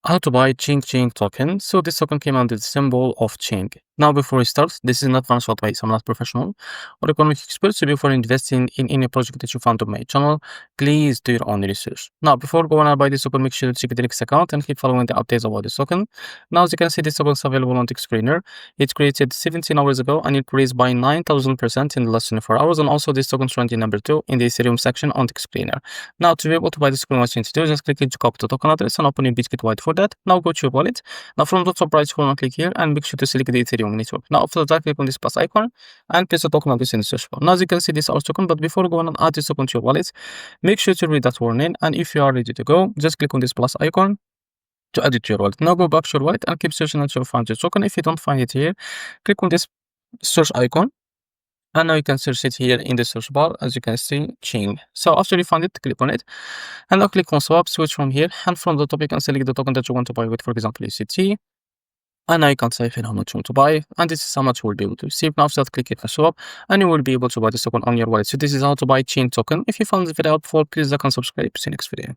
How to buy Xing Xing token. So this token came under the symbol of Xing. Now before we start, this is not financial advice. I'm not professional or economic expert. So before investing in any project that you found on my channel, please do your own research. Now before going to buy this token, make sure to check the next account and keep following the updates about this token. Now as you can see, this token is available on the screener. It's created 17 hours ago and it increased by 9,000% in the last 24 hours. And also this token is ranking number 2 in the Ethereum section on the screener. Now to be able to buy this token, what you need to do is just click into copy the token address and open your Bitget wallet for that. Now go to your wallet. Now from the top right corner, click here and make sure to select the Ethereum network. Now after that, click on this plus icon and place the token address in the search bar. Now as you can see, this is our token, but before going and add this token to your wallet, make sure to read that warning. And if you are ready to go, just click on this plus icon to add it to your wallet. Now go back to your wallet and keep searching until you find your token. If you don't find it here, click on this search icon. And now you can search it here in the search bar, as you can see, Xing. So after you find it, click on it. And now click on swap, switch from here. And from the top, you can select the token that you want to buy with, for example, UCT. And now you can type in how much you want to buy. And this is how much you will be able to receive. Now after that, click it on swap. And you will be able to buy this token on your wallet. So this is how to buy Xing token. If you found this video helpful, please like and subscribe. See you next video.